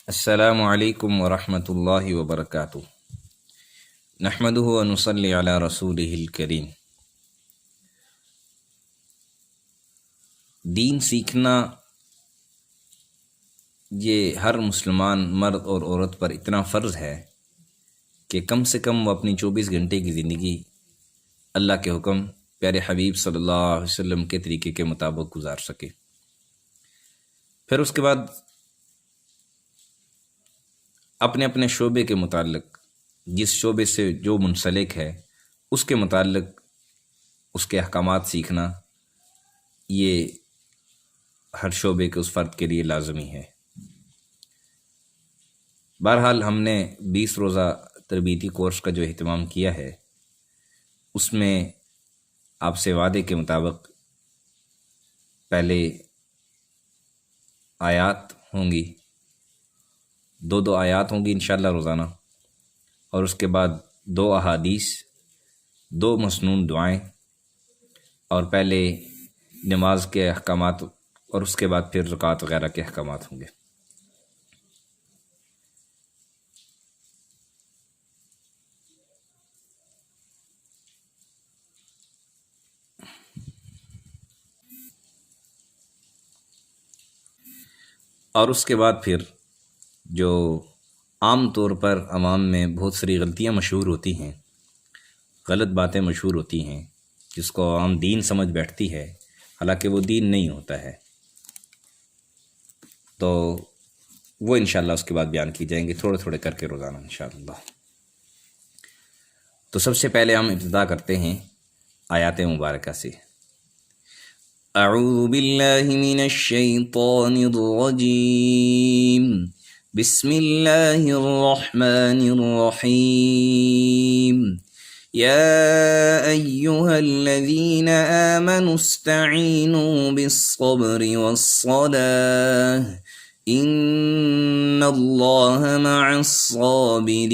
السلام علیکم ورحمۃ اللہ وبرکاتہ۔ نحمدہ ونصلی علی رسولہ الکریم۔ دین سیکھنا یہ ہر مسلمان مرد اور عورت پر اتنا فرض ہے کہ کم سے کم وہ اپنی 24 گھنٹے کی زندگی اللہ کے حکم پیارے حبیب صلی اللہ علیہ وسلم کے طریقے کے مطابق گزار سکے۔ پھر اس کے بعد اپنے اپنے شعبے کے متعلق، جس شعبے سے جو منسلک ہے اس کے متعلق اس کے احکامات سیکھنا، یہ ہر شعبے کے اس فرد کے لیے لازمی ہے۔ بہرحال ہم نے 20 روزہ تربیتی کورس کا جو اہتمام کیا ہے، اس میں آپ سے وعدے کے مطابق پہلے آیات ہوں گی، دو آیات ہوں گی انشاءاللہ روزانہ، اور اس کے بعد 2 احادیث، 2 مسنون دعائیں، اور پہلے نماز کے احکامات، اور اس کے بعد پھر زکوٰۃ وغیرہ کے احکامات ہوں گے۔ اور اس کے بعد پھر جو عام طور پر عوام میں بہت ساری غلطیاں مشہور ہوتی ہیں، غلط باتیں مشہور ہوتی ہیں، جس کو عام دین سمجھ بیٹھتی ہے، حالانکہ وہ دین نہیں ہوتا ہے، تو وہ انشاءاللہ اس کے بعد بیان کی جائیں گے تھوڑے تھوڑے کر کے روزانہ انشاءاللہ۔ تو سب سے پہلے ہم ابتدا کرتے ہیں آیات مبارکہ سے۔ اعوذ باللہ من الشیطان الرجیم، بسم اللہ الرحمن الرحیم، یا ایہا الذین آمنوا استعینوا بالصبر والصلاة ان اللہ مع الصابرین۔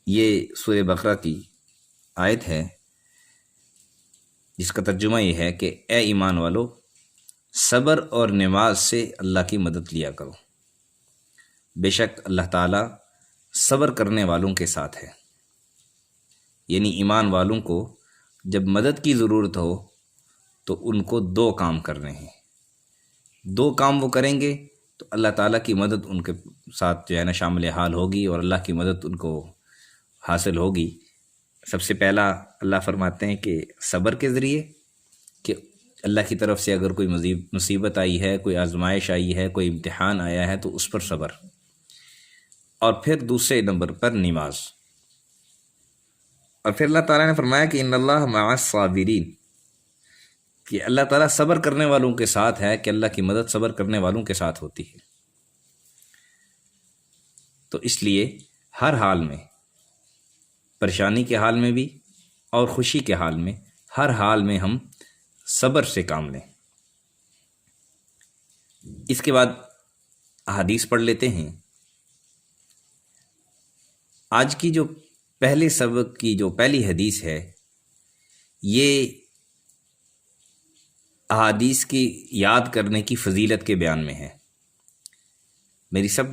یہ سورہ بقرہ کی آیت ہے جس کا ترجمہ یہ ہے کہ اے ایمان والو، صبر اور نماز سے اللہ کی مدد لیا کرو، بے شک اللہ تعالیٰ صبر کرنے والوں کے ساتھ ہے۔ یعنی ایمان والوں کو جب مدد کی ضرورت ہو تو ان کو 2 کام کرنے ہیں، 2 کام وہ کریں گے تو اللہ تعالیٰ کی مدد ان کے ساتھ جو ہے نا شامل حال ہوگی، اور اللہ کی مدد ان کو حاصل ہوگی۔ سب سے پہلا اللہ فرماتے ہیں کہ صبر کے ذریعے، کہ اللہ کی طرف سے اگر کوئی مصیبت آئی ہے، کوئی آزمائش آئی ہے، کوئی امتحان آیا ہے تو اس پر صبر، اور پھر دوسرے نمبر پر نماز۔ اور پھر اللہ تعالیٰ نے فرمایا کہ ان اللہ مع الصابرین، کہ اللہ تعالیٰ صبر کرنے والوں کے ساتھ ہے، کہ اللہ کی مدد صبر کرنے والوں کے ساتھ ہوتی ہے۔ تو اس لیے ہر حال میں، پریشانی کے حال میں بھی اور خوشی کے حال میں، ہر حال میں ہم صبر سے کام لیں۔ اس کے بعد احادیث پڑھ لیتے ہیں۔ آج کی جو پہلے سبق کی جو پہلی حدیث ہے، یہ احادیث کی یاد کرنے کی فضیلت کے بیان میں ہے۔ میری سب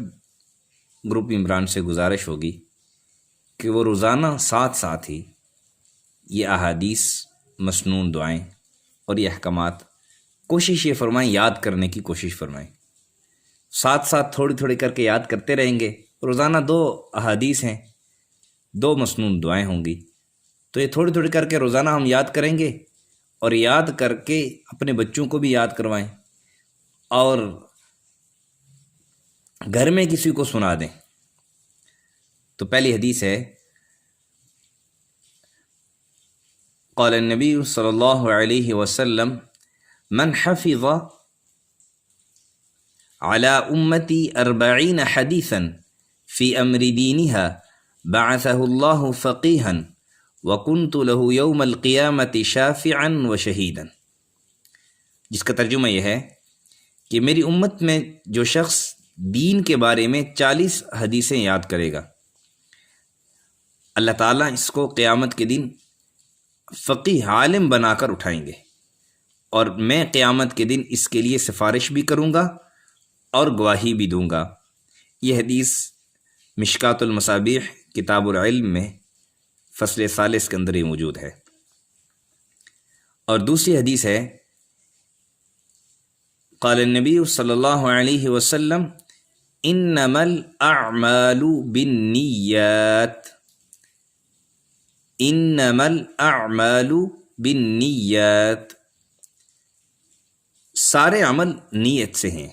گروپ ممبران سے گزارش ہوگی کہ وہ روزانہ ساتھ ہی یہ احادیث، مسنون دعائیں اور یہ احکامات کوشش یہ فرمائیں، یاد کرنے کی کوشش فرمائیں۔ ساتھ تھوڑی تھوڑی کر کے یاد کرتے رہیں گے۔ روزانہ 2 احادیث ہیں، 2 مسنون دعائیں ہوں گی، تو یہ تھوڑی تھوڑی کر کے روزانہ ہم یاد کریں گے، اور یاد کر کے اپنے بچوں کو بھی یاد کروائیں، اور گھر میں کسی کو سنا دیں۔ تو پہلی حدیث ہے، قال النبی صلی اللہ علیہ وسلم من حفظ على امتی 40 حدیثا فی امر دینها بعثه اللہ فقیہا وکنت له یوم القیامت شافعا وشہیدا۔ جس کا ترجمہ یہ ہے کہ میری امت میں جو شخص دین کے بارے میں 40 حدیثیں یاد کرے گا، اللہ تعالیٰ اس کو قیامت کے دن فقیہ عالم بنا کر اٹھائیں گے، اور میں قیامت کے دن اس کے لیے سفارش بھی کروں گا اور گواہی بھی دوں گا۔ یہ حدیث مشکات المصابیح کتاب العلم میں فصل ثالث کے اندر ہی موجود ہے۔ اور دوسری حدیث ہے، قال النبی صلی اللہ علیہ وسلم انما الاعمال بالنیات، انما الاعمال بالنیات، سارے عمل نیت سے ہیں،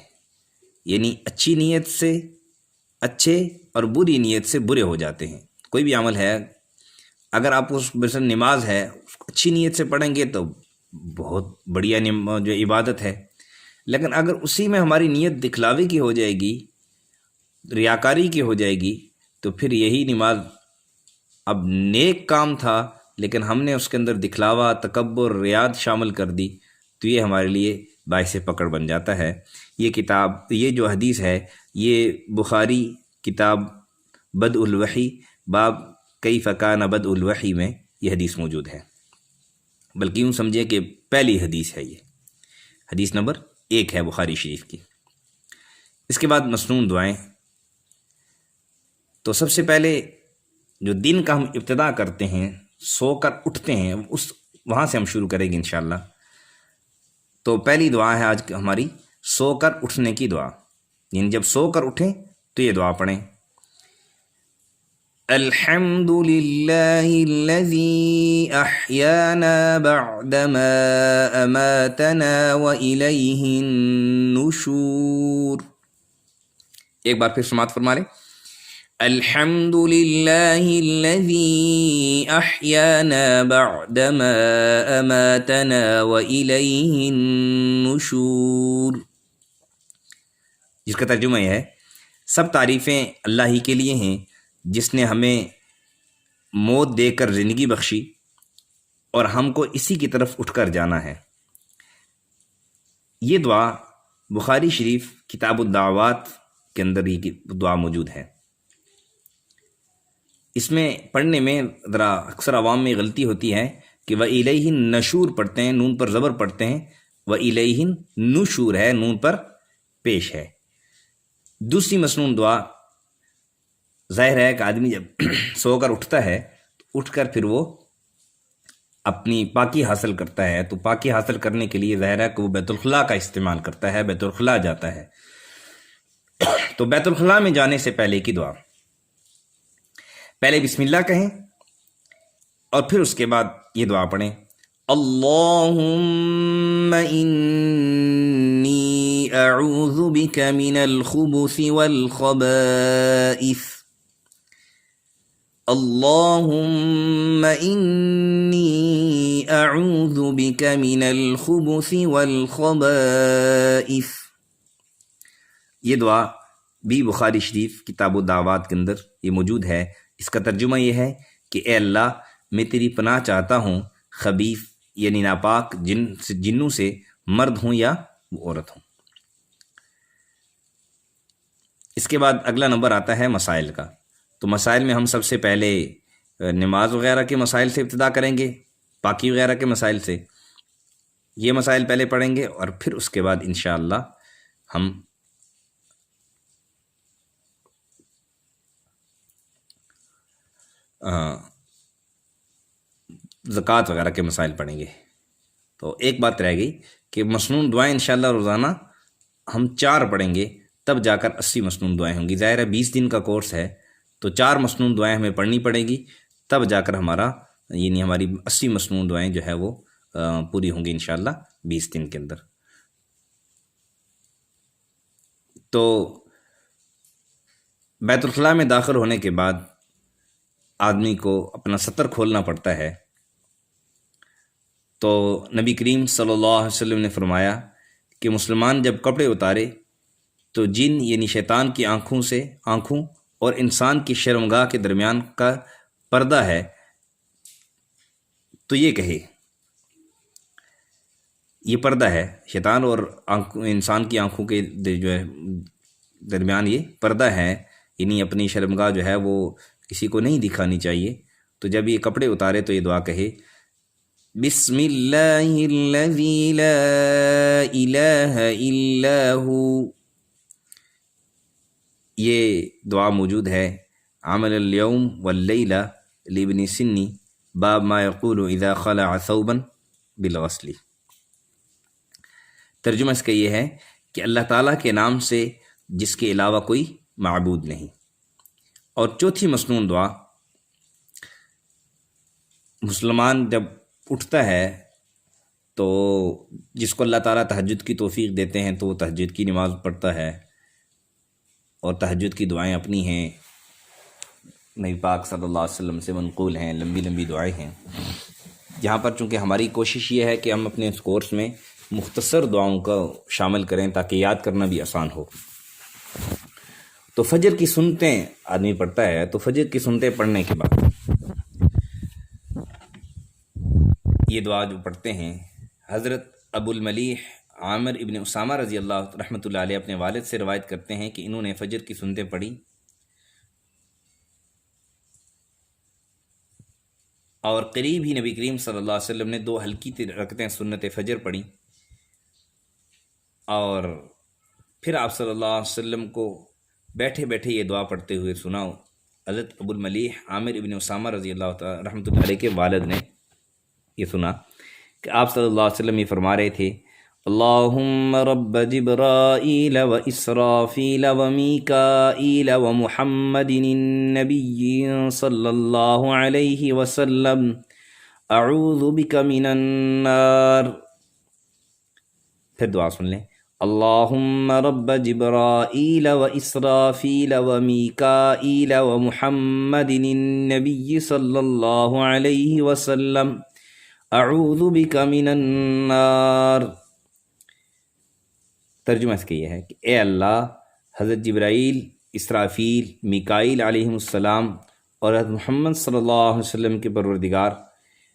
یعنی اچھی نیت سے اچھے اور بری نیت سے برے ہو جاتے ہیں۔ کوئی بھی عمل ہے، اگر آپ اس مثلا نماز ہے اچھی نیت سے پڑھیں گے تو بہت بڑھیا جو عبادت ہے، لیکن اگر اسی میں ہماری نیت دکھلاوے کی ہو جائے گی، ریاکاری کی ہو جائے گی، تو پھر یہی نماز اب نیک کام تھا لیکن ہم نے اس کے اندر دکھلاوا، تکبر، ریاض شامل کر دی، تو یہ ہمارے لیے باعث پکڑ بن جاتا ہے۔ یہ جو حدیث ہے یہ بخاری کتاب بدء الوحی باب کیف کان بدء الوحی میں یہ حدیث موجود ہے، بلکہ یوں سمجھے کہ پہلی حدیث ہے، یہ حدیث نمبر 1 ہے بخاری شریف کی۔ اس کے بعد مسنون دعائیں۔ تو سب سے پہلے جو دن کا ہم ابتدا کرتے ہیں، سو کر اٹھتے ہیں، وہاں سے ہم شروع کریں گے انشاءاللہ۔ تو پہلی دعا ہے آج ہماری سو کر اٹھنے کی دعا، یعنی جب سو کر اٹھیں تو یہ دعا پڑھیں، الحمد للہ الذی احیانا بعدما اماتنا والیہ النشور۔ ایک بار پھر سماعت فرما لیں، الحمد للہ الذی احیانا بعدما اماتنا والیہ النشور، جس کا ترجمہ یہ ہے سب تعریفیں اللہ ہی کے لیے ہیں جس نے ہمیں موت دے کر زندگی بخشی اور ہم کو اسی کی طرف اٹھ کر جانا ہے۔ یہ دعا بخاری شریف کتاب الدعوات کے اندر یہ دعا موجود ہے۔ اس میں پڑھنے میں ذرا اکثر عوام میں غلطی ہوتی ہے کہ وَإِلَيْهِ النَّشُورُ پڑھتے ہیں، نون پر زبر پڑھتے ہیں، وَإِلَيْهِ النُّشُورُ ہے، نون پر پیش ہے۔ دوسری مسنون دعا، ظاہر ہے کہ آدمی جب سو کر اٹھتا ہے تو اٹھ کر پھر وہ اپنی پاکی حاصل کرتا ہے، تو پاکی حاصل کرنے کے لیے ظاہر ہے کہ وہ بیت الخلاء کا استعمال کرتا ہے، بیت الخلاء جاتا ہے۔ تو بیت الخلاء میں جانے سے پہلے کی دعا، پہلے بسم اللہ کہیں اور پھر اس کے بعد یہ دعا پڑھیں، اللہم انی اعوذ بک من الخبث والخبائث، اللہم انی اعوذ بک من الخبث والخبائث۔ یہ دعا بھی بخاری شریف کتاب الدعوات کے اندر یہ موجود ہے۔ اس کا ترجمہ یہ ہے کہ اے اللہ، میں تیری پناہ چاہتا ہوں خبیث یعنی ناپاک جنوں سے، مرد ہوں یا وہ عورت ہوں۔ اس کے بعد اگلا نمبر آتا ہے مسائل کا۔ تو مسائل میں ہم سب سے پہلے نماز وغیرہ کے مسائل سے ابتدا کریں گے، پاکی وغیرہ کے مسائل سے، یہ مسائل پہلے پڑھیں گے اور پھر اس کے بعد انشاءاللہ ہم زکوٰۃ وغیرہ کے مسائل پڑھیں گے۔ تو ایک بات رہ گئی کہ مسنون دعائیں انشاءاللہ روزانہ ہم 4 پڑھیں گے، تب جا کر 80 مسنون دعائیں ہوں گی۔ ظاہر ہے 20 دن کا کورس ہے تو 4 مسنون دعائیں ہمیں پڑھنی پڑے گی، تب جا کر یعنی ہماری 80 مسنون دعائیں جو ہے وہ پوری ہوں گی انشاءاللہ 20 دن کے اندر۔ تو بیت الخلاء میں داخل ہونے کے بعد آدمی کو اپنا ستر کھولنا پڑتا ہے۔ تو نبی کریم صلی اللہ علیہ وسلم نے فرمایا کہ مسلمان جب کپڑے اتارے تو جن یعنی شیطان کی آنکھوں اور انسان کی شرمگاہ کے درمیان کا پردہ ہے، تو یہ کہے، یہ پردہ ہے شیطان اور انسان کی آنکھوں کے جو ہے درمیان، یہ پردہ ہے، یعنی اپنی شرمگاہ جو ہے وہ کسی کو نہیں دکھانی چاہیے۔ تو جب یہ کپڑے اتارے تو یہ دعا کہے، بسم اللہ الذی لا الہ الا ہو یہ دعا موجود ہے عمل اليوم واللیلہ لابن سنی باب ما یقول اذا خلع ثوبا بالغسل۔ ترجمہ اس کا یہ ہے کہ اللہ تعالیٰ کے نام سے جس کے علاوہ کوئی معبود نہیں۔ اور چوتھی مسنون دعا، مسلمان جب اٹھتا ہے تو جس کو اللہ تعالیٰ تہجد کی توفیق دیتے ہیں تو وہ تہجد کی نماز پڑھتا ہے، اور تہجد کی دعائیں اپنی ہیں، نبی پاک صلی اللہ علیہ وسلم سے منقول ہیں، لمبی لمبی دعائیں ہیں۔ یہاں پر چونکہ ہماری کوشش یہ ہے کہ ہم اپنے اس کورس میں مختصر دعاؤں کا شامل کریں تاکہ یاد کرنا بھی آسان ہو۔ تو فجر کی سنتیں آدمی پڑھتا ہے، تو فجر کی سنتیں پڑھنے کے بعد یہ دعا جو پڑھتے ہیں، حضرت ابو الملیح عامر ابن اسامہ رضی اللہ رحمۃ اللہ علیہ اپنے والد سے روایت کرتے ہیں کہ انہوں نے فجر کی سنتیں پڑھی اور قریب ہی نبی کریم صلی اللہ علیہ وسلم نے 2 ہلکی رکعتیں سنت فجر پڑھی، اور پھر آپ صلی اللہ علیہ وسلم کو بیٹھے بیٹھے یہ دعا پڑھتے ہوئے سناؤ۔ حضرت ابو الملیح عامر ابن اسامہ رضی اللہ تعالی رحمۃ اللہ علیہ کے والد نے یہ سنا کہ آپ صلی اللہ علیہ وسلم یہ فرما رہے تھے، اللہم رب جبرائیل و اسرافیل و میکائیل و محمد النبی صلی اللہ علیہ وسلم اعوذ بک من النار۔ پھر دعا سن لیں، اللہم رب جبرائیل و اسرافیل و میکائیل و محمد النبی صلی اللہ علیہ وسلم اعوذ بک من النار۔ ترجمہ اس کا یہ ہے کہ اے اللہ، حضرت جبرائیل، اسرافیل، میکائیل علیہم السلام اور حضرت محمد صلی اللہ علیہ وسلم کے پروردگار،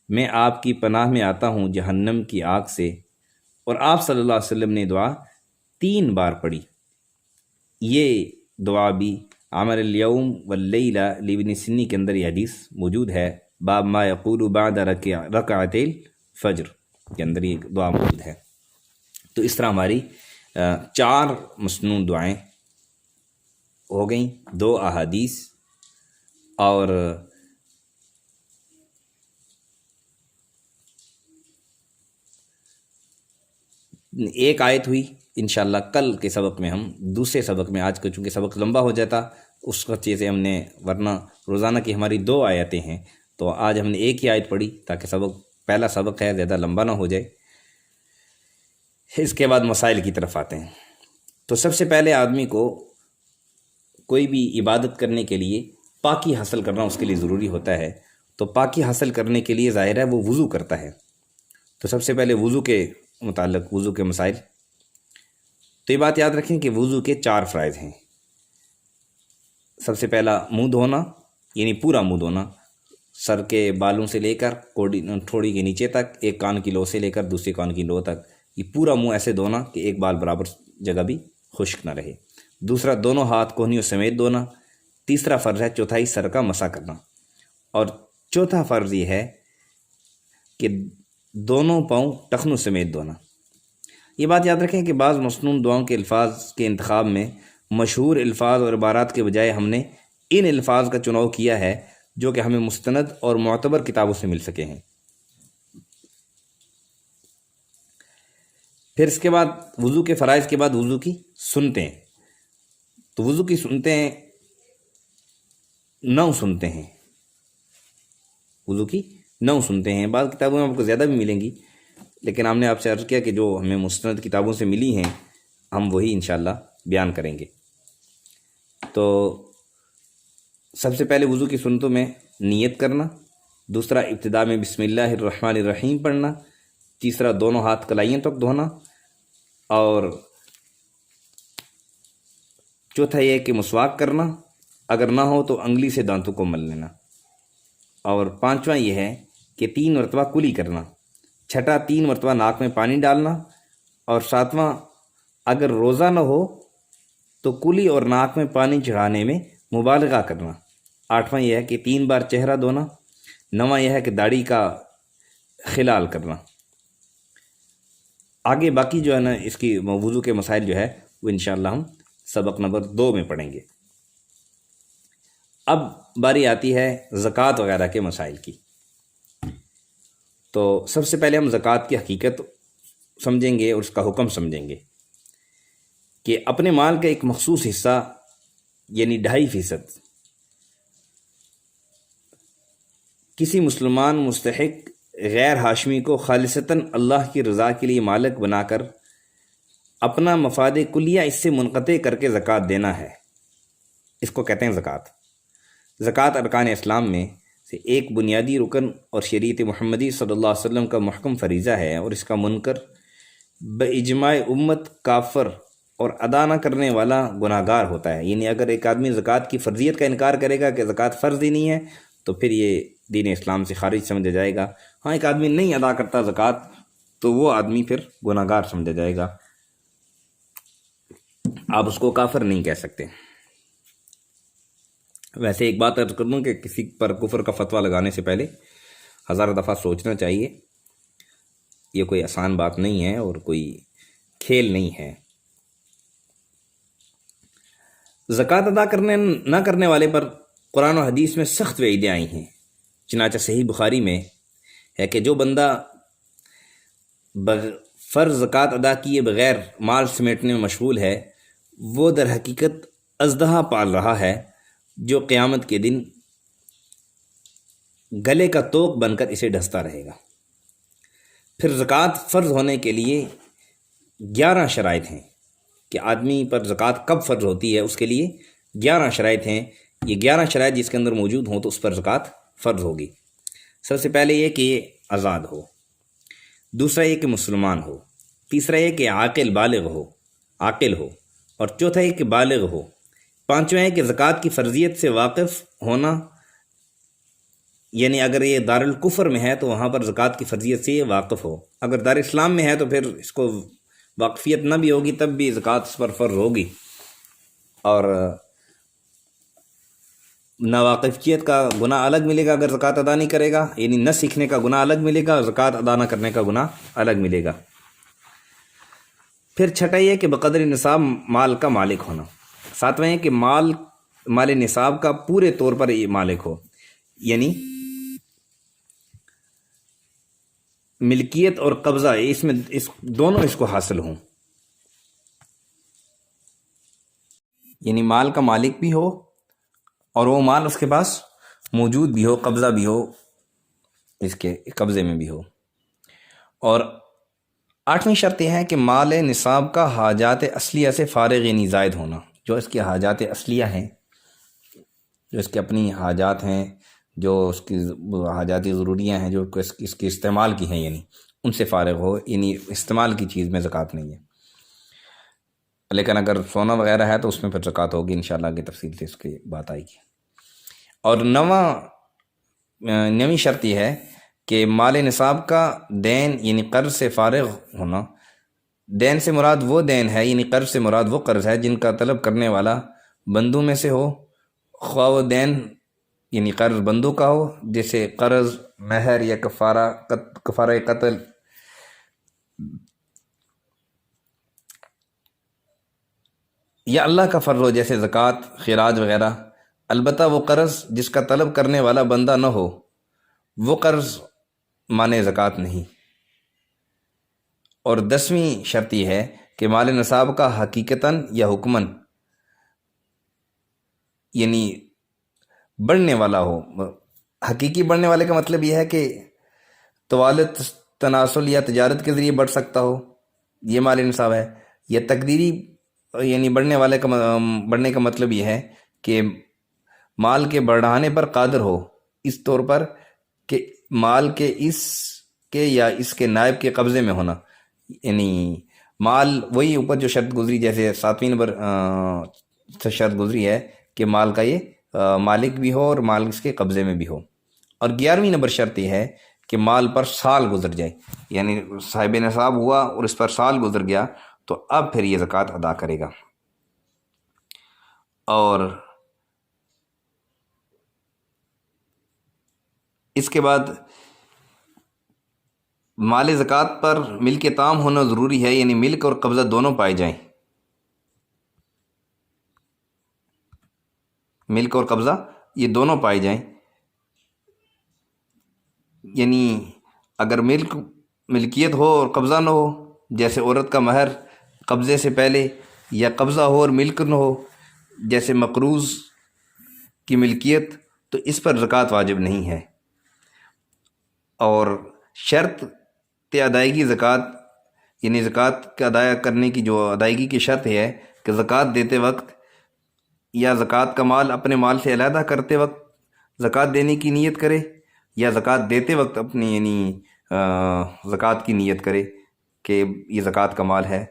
میں آپ کی پناہ میں آتا ہوں جہنم کی آگ سے۔ اور آپ صلی اللہ علیہ وسلم نے دعا 3 بار پڑھی۔ یہ دعا بھی عمل الیوم واللیلہ لابن سنی کے اندر یہ حدیث موجود ہے، باب ما یقول بعد رکعتي الفجر کے اندر یہ دعا موجود ہے۔ تو اس طرح ہماری 4 مسنون دعائیں ہو گئیں، 2 احادیث اور ایک آیت ہوئی۔ انشاءاللہ کل کے سبق میں ہم دوسرے سبق میں، آج کا چونکہ سبق لمبا ہو جاتا اس وجہ سے ہم نے، ورنہ روزانہ کی ہماری 2 آیتیں ہیں، تو آج ہم نے ایک ہی آیت پڑھی تاکہ پہلا سبق ہے زیادہ لمبا نہ ہو جائے۔ اس کے بعد مسائل کی طرف آتے ہیں۔ تو سب سے پہلے آدمی کو کوئی بھی عبادت کرنے کے لیے پاکی حاصل کرنا اس کے لیے ضروری ہوتا ہے۔ تو پاکی حاصل کرنے کے لیے ظاہر ہے وہ وضو کرتا ہے۔ تو سب سے پہلے وضو کے متعلق وضو کے مسائل، تو یہ بات یاد رکھیں کہ وضو کے 4 فرائض ہیں۔ سب سے پہلا منہ دھونا، یعنی پورا منہ دھونا، سر کے بالوں سے لے کر ٹھوڑی کے نیچے تک، ایک کان کی لو سے لے کر دوسرے کان کی لو تک، یہ پورا منہ ایسے دھونا کہ ایک بال برابر جگہ بھی خشک نہ رہے۔ دوسرا، دونوں ہاتھ کوہنیوں سمیت دھونا۔ تیسرا فرض ہے چوتھائی سر کا مسح کرنا، اور چوتھا فرض یہ ہے کہ دونوں پاؤں ٹخنوں سمیت دھونا۔ یہ بات یاد رکھیں کہ بعض مسنون دعاؤں کے الفاظ کے انتخاب میں مشہور الفاظ اور عبارات کے بجائے ہم نے ان الفاظ کا چناؤ کیا ہے جو کہ ہمیں مستند اور معتبر کتابوں سے مل سکے ہیں۔ پھر اس کے بعد وضو کے فرائض کے بعد وضو کی سنتیں۔ تو وضو کی سنتیں 9 سنتیں ہیں، وضو کی 9 سنتیں ہیں۔ بعض کتابوں میں آپ کو زیادہ بھی ملیں گی، لیکن ہم نے آپ سے عرض کیا کہ جو ہمیں مستند کتابوں سے ملی ہیں ہم وہی انشاءاللہ بیان کریں گے۔ تو سب سے پہلے وضو کی سنتوں میں نیت کرنا، دوسرا ابتدا میں بسم اللہ الرحمن الرحیم پڑھنا، تیسرا دونوں ہاتھ کلائیوں تک دھونا، اور چوتھا یہ کہ مسواک کرنا، اگر نہ ہو تو انگلی سے دانتوں کو مل لینا، اور پانچواں یہ ہے کہ 3 مرتبہ کلی کرنا، چھٹا 3 مرتبہ ناک میں پانی ڈالنا، اور ساتواں اگر روزہ نہ ہو تو کلی اور ناک میں پانی چڑھانے میں مبالغہ کرنا، آٹھواں یہ ہے کہ 3 بار چہرہ دھونا، نواں یہ ہے کہ داڑھی کا خلال کرنا۔ آگے باقی جو ہے نا اس کی وضو کے مسائل جو ہے وہ انشاءاللہ ہم سبق نمبر 2 میں پڑھیں گے۔ اب باری آتی ہے زکوٰۃ وغیرہ کے مسائل کی۔ تو سب سے پہلے ہم زکوٰۃ کی حقیقت سمجھیں گے اور اس کا حکم سمجھیں گے کہ اپنے مال کا ایک مخصوص حصہ یعنی 2.5% کسی مسلمان مستحق غیر ہاشمی کو خالصتاً اللہ کی رضا کے لیے مالک بنا کر اپنا مفاد کلیہ اس سے منقطع کر کے زکوٰۃ دینا ہے، اس کو کہتے ہیں زکوٰۃ۔ زکوٰۃ ارکان اسلام میں سے ایک بنیادی رکن اور شریعت محمدی صلی اللہ علیہ وسلم کا محکم فریضہ ہے، اور اس کا منکر باجماع امت کافر اور ادا نہ کرنے والا گناہ گار ہوتا ہے۔ یعنی اگر ایک آدمی زکوٰۃ کی فرضیت کا انکار کرے گا کہ زکوٰۃ فرض ہی نہیں ہے تو پھر یہ دین اسلام سے خارج سمجھا جائے گا۔ ہاں، ایک آدمی نہیں ادا کرتا زکوٰۃ تو وہ آدمی پھر گناہ گار سمجھا جائے گا، آپ اس کو کافر نہیں کہہ سکتے۔ ویسے ایک بات عرض کر دوں کہ کسی پر کفر کا فتویٰ لگانے سے پہلے 1000 دفعہ سوچنا چاہیے، یہ کوئی آسان بات نہیں ہے اور کوئی کھیل نہیں ہے۔ زکوٰۃ ادا نہ کرنے والے پر قرآن و حدیث میں سخت وعیدیں آئی ہیں۔ چنانچہ صحیح بخاری میں ہے کہ جو بندہ فرض زکوٰۃ ادا کیے بغیر مال سمیٹنے میں مشغول ہے، وہ در حقیقت اژدہا پال رہا ہے جو قیامت کے دن گلے کا توق بن کر اسے ڈھستا رہے گا۔ پھر زکوٰۃ فرض ہونے کے لیے 11 شرائط ہیں کہ آدمی پر زکوٰۃ کب فرض ہوتی ہے، اس کے لیے 11 شرائط ہیں۔ یہ 11 شرائط جس کے اندر موجود ہوں تو اس پر زکوٰۃ فرض ہوگی۔ سب سے پہلے یہ کہ یہ آزاد ہو، دوسرا یہ کہ مسلمان ہو، تیسرا یہ کہ عاقل ہو، اور چوتھا یہ کہ بالغ ہو، پانچواں ہے کہ زکوٰۃ کی فرضیت سے واقف ہونا، یعنی اگر یہ دارالکفر میں ہے تو وہاں پر زکوٰۃ کی فرضیت سے یہ واقف ہو، اگر دار اسلام میں ہے تو پھر اس کو واقفیت نہ بھی ہوگی تب بھی زکوٰۃ اس پر فرض ہوگی، اور ناواقفیت کا گناہ الگ ملے گا اگر زکوٰۃ ادا نہیں کرے گا، یعنی نہ سیکھنے کا گناہ الگ ملے گا اور زکوٰۃ ادا نہ کرنے کا گناہ الگ ملے گا۔ پھر چھٹا یہ کہ بقدر نصاب مال کا مالک ہونا، ساتواں یہ کہ مال نصاب کا پورے طور پر مالک ہو، یعنی ملکیت اور قبضہ دونوں اس کو حاصل ہوں، یعنی مال کا مالک بھی ہو اور وہ مال اس کے پاس موجود بھی ہو، قبضہ بھی ہو، اس کے قبضے میں بھی ہو۔ اور 8ویں شرط یہ ہے کہ مال نصاب کا حاجات اصلیہ سے فارغ یعنی زائد ہونا، جو اس کی حاجات اصلیہ ہیں، جو اس کی اپنی حاجات ہیں، جو اس کی حاجاتی ضروریاں ہیں، جو اس کے استعمال کی ہیں، یعنی ان سے فارغ ہو، یعنی استعمال کی چیز میں زکوٰۃ نہیں ہے۔ لیکن اگر سونا وغیرہ ہے تو اس میں پھر زکوٰۃ ہوگی، انشاءاللہ آگے تفصیل سے اس کی بات آئے گی۔ اور 9ویں شرط یہ ہے کہ مال نصاب کا دین یعنی قرض سے فارغ ہونا۔ دین سے مراد وہ دین ہے، یعنی قرض سے مراد وہ قرض ہے جن کا طلب کرنے والا بندوں میں سے ہو، خواہ وہ دین یعنی قرض بندوں کا ہو، جیسے قرض، مہر یا کفارہ قتل، یا اللہ کا فرض ہو جیسے زکوٰۃ، خراج وغیرہ۔ البتہ وہ قرض جس کا طلب کرنے والا بندہ نہ ہو، وہ قرض مانے زکوٰۃ نہیں۔ اور 10ویں شرط یہ ہے کہ مال نصاب کا حقیقتاً یا حکماً یعنی بڑھنے والا ہو۔ حقیقی بڑھنے والے کا مطلب یہ ہے کہ توالت، تناسل یا تجارت کے ذریعے بڑھ سکتا ہو، یہ مال نصاب ہے۔ یا تقدیری یعنی بڑھنے کا مطلب یہ ہے کہ مال کے بڑھانے پر قادر ہو، اس طور پر کہ مال کے اس کے یا اس کے نائب کے قبضے میں ہونا، یعنی مال وہی اوپر جو شرط گزری، جیسے 7ویں نمبر شرط گزری ہے کہ مال کا یہ مالک بھی ہو اور مال اس کے قبضے میں بھی ہو۔ اور 11ویں نمبر شرط یہ ہے کہ مال پر سال گزر جائے، یعنی صاحب نصاب ہوا اور اس پر سال گزر گیا تو اب پھر یہ زکوٰۃ ادا کرے گا۔ اور اس کے بعد مال زکوٰۃ پر ملک تام ہونا ضروری ہے، یعنی ملک اور قبضہ دونوں پائے جائیں۔ ملک اور قبضہ یہ دونوں پائے جائیں، یعنی اگر ملکیت ہو اور قبضہ نہ ہو، جیسے عورت کا مہر قبضے سے پہلے، یا قبضہ ہو اور ملک نہ ہو جیسے مقروض کی ملکیت، تو اس پر زکوٰۃ واجب نہیں ہے۔ اور شرط ادائیگی زکوٰۃ، یعنی زکوٰۃ کا ادا کرنے کی جو ادائیگی کی شرط ہے کہ زکوٰۃ دیتے وقت یا زکوٰۃ کا مال اپنے مال سے علیحدہ کرتے وقت زکوٰۃ دینے کی نیت کرے، یا زکوٰۃ دیتے وقت اپنی یعنی زکوٰۃ کی نیت کرے کہ یہ زکوٰۃ کا مال ہے،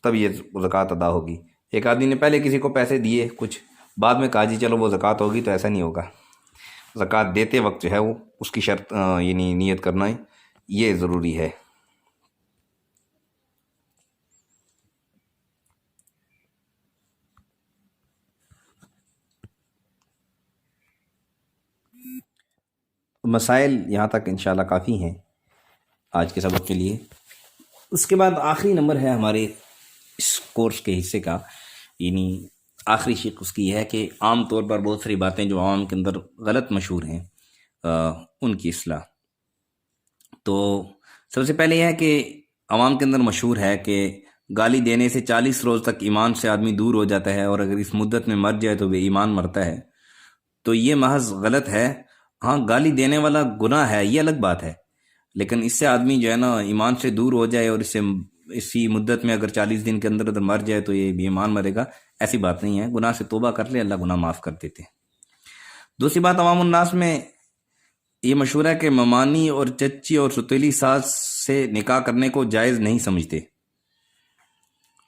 تب یہ زکوٰۃ ادا ہوگی۔ ایک آدمی نے پہلے کسی کو پیسے دیے کچھ، بعد میں کہا جی چلو وہ زکوٰۃ ہوگی، تو ایسا نہیں ہوگا۔ زکوٰۃ دیتے وقت جو ہے وہ اس کی شرط یعنی نیت کرنا یہ ضروری ہے۔ مسائل یہاں تک انشاءاللہ کافی ہیں آج کے سبق کے لیے۔ اس کے بعد آخری نمبر ہے ہمارے اس کورس کے حصے کا، یعنی آخری شق اس کی یہ ہے کہ عام طور پر بہت ساری باتیں جو عوام کے اندر غلط مشہور ہیں ان کی اصلاح۔ تو سب سے پہلے یہ ہے کہ عوام کے اندر مشہور ہے کہ گالی دینے سے 40 روز تک ایمان سے آدمی دور ہو جاتا ہے، اور اگر اس مدت میں مر جائے تو بے ایمان مرتا ہے۔ تو یہ محض غلط ہے۔ ہاں، گالی دینے والا گناہ ہے، یہ الگ بات ہے، لیکن اس سے آدمی جو ہے نا ایمان سے دور ہو جائے اور اسی مدت میں اگر 40 دن کے اندر مر جائے تو یہ بے ایمان مرے گا، ایسی بات نہیں ہے۔ گناہ سے توبہ کر لے، اللہ گناہ معاف کر دیتے ہیں۔ دوسری بات، عوام الناس میں یہ مشہور ہے کہ ممانی اور چچی اور ستیلی ساس سے نکاح کرنے کو جائز نہیں سمجھتے،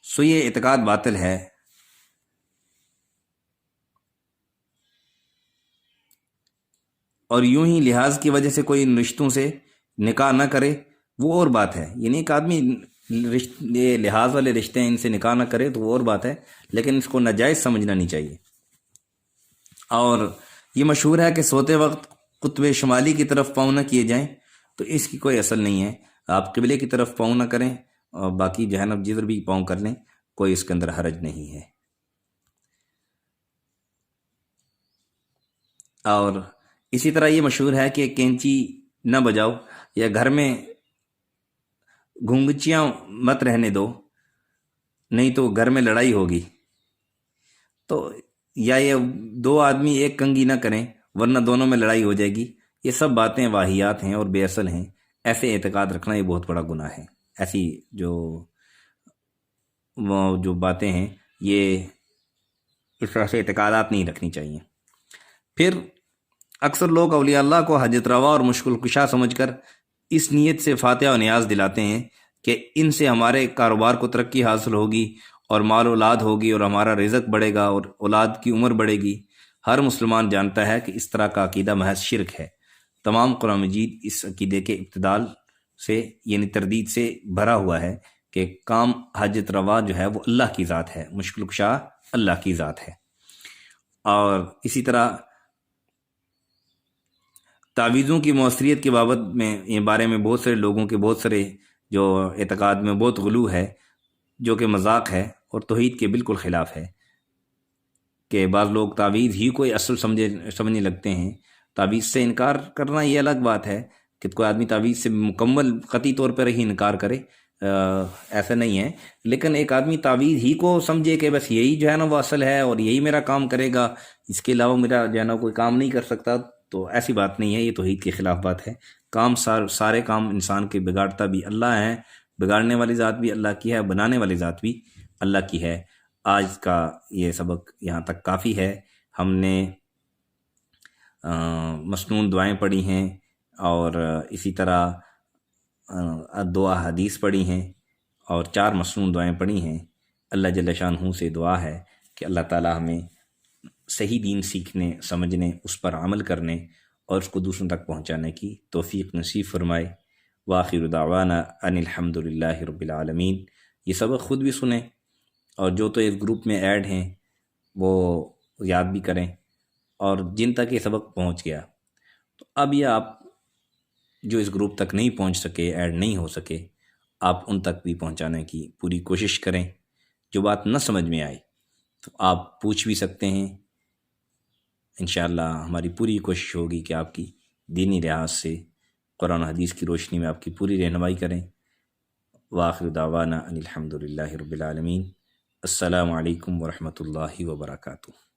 سو یہ اعتقاد باطل ہے۔ اور یوں ہی لحاظ کی وجہ سے کوئی ان رشتوں سے نکاح نہ کرے، وہ اور بات ہے۔ یعنی ایک آدمی یہ لحاظ والے رشتے ہیں ان سے نکاح نہ کرے تو وہ اور بات ہے، لیکن اس کو ناجائز سمجھنا نہیں چاہیے۔ اور یہ مشہور ہے کہ سوتے وقت قطب شمالی کی طرف پاؤں نہ کیے جائیں، تو اس کی کوئی اصل نہیں ہے۔ آپ قبلے کی طرف پاؤں نہ کریں، اور باقی جو ہے نا جدھر بھی پاؤں کر لیں، کوئی اس کے اندر حرج نہیں ہے۔ اور اسی طرح یہ مشہور ہے کہ کینچی نہ بجاؤ، یا گھر میں گھنگچیاں مت رہنے دو، نہیں تو گھر میں لڑائی ہوگی۔ تو یا یہ 2 آدمی ایک کنگھی نہ کریں ورنہ دونوں میں لڑائی ہو جائے گی۔ یہ سب باتیں واہیات ہیں اور بے اصل ہیں۔ ایسے اعتقاد رکھنا یہ بہت بڑا گناہ ہے۔ ایسی جو باتیں ہیں یہ اس طرح سے اعتقادات نہیں رکھنی چاہیے۔ پھر اکثر لوگ اولیاء اللہ کو حاجت روا اور مشکل کشا سمجھ کر اس نیت سے فاتحہ و نیاز دلاتے ہیں کہ ان سے ہمارے کاروبار کو ترقی حاصل ہوگی اور مال اولاد ہوگی اور ہمارا رزق بڑھے گا اور اولاد کی عمر بڑھے گی۔ ہر مسلمان جانتا ہے کہ اس طرح کا عقیدہ محض شرک ہے۔ تمام قرآن مجید اس عقیدے کے ابتدال سے یعنی تردید سے بھرا ہوا ہے کہ کام حاجت روا جو ہے وہ اللہ کی ذات ہے، مشکل کشا اللہ کی ذات ہے۔ اور اسی طرح تعویذوں کی مؤثریت کے بابت میں یہ بارے میں بہت سارے لوگوں کے بہت سارے جو اعتقاد میں بہت غلو ہے، جو کہ مذاق ہے اور توحید کے بالکل خلاف ہے، کہ بعض لوگ تعویذ ہی کوئی اصل سمجھنے لگتے ہیں۔ تعویذ سے انکار کرنا یہ الگ بات ہے کہ کوئی آدمی تعویذ سے مکمل قطعی طور پر ہی انکار کرے، ایسا نہیں ہے، لیکن ایک آدمی تعویذ ہی کو سمجھے کہ بس یہی جو ہے نا وہ اصل ہے اور یہی میرا کام کرے گا، اس کے علاوہ میرا جو ہے نا کوئی کام نہیں کر سکتا، تو ایسی بات نہیں ہے، یہ توحید کے خلاف بات ہے۔ سارے کام انسان کے بگاڑتا بھی اللہ ہے، بگاڑنے والی ذات بھی اللہ کی ہے، بنانے والی ذات بھی اللہ کی ہے۔ آج کا یہ سبق یہاں تک کافی ہے۔ ہم نے مسنون دعائیں پڑھی ہیں اور اسی طرح 2 احادیث پڑھی ہیں اور 4 مسنون دعائیں پڑھی ہیں۔ اللہ جل شانہ سے دعا ہے کہ اللہ تعالی ہمیں صحیح دین سیکھنے، سمجھنے، اس پر عمل کرنے اور اس کو دوسروں تک پہنچانے کی توفیق نصیب فرمائے۔ وآخر دعوانا ان الحمد للہ رب العالمین۔ یہ سبق خود بھی سنیں اور جو تو اس گروپ میں ایڈ ہیں وہ یاد بھی کریں، اور جن تک یہ سبق پہنچ گیا تو اب یہ آپ جو اس گروپ تک نہیں پہنچ سکے، ایڈ نہیں ہو سکے، آپ ان تک بھی پہنچانے کی پوری کوشش کریں۔ جو بات نہ سمجھ میں آئے تو آپ پوچھ بھی سکتے ہیں، انشاءاللہ ہماری پوری کوشش ہوگی کہ آپ کی دینی لحاظ سے قرآن و حدیث کی روشنی میں آپ کی پوری رہنمائی کریں۔ وآخر دعوانا ان الحمد للہ رب العالمین۔ السلام علیکم ورحمۃ اللہ وبرکاتہ۔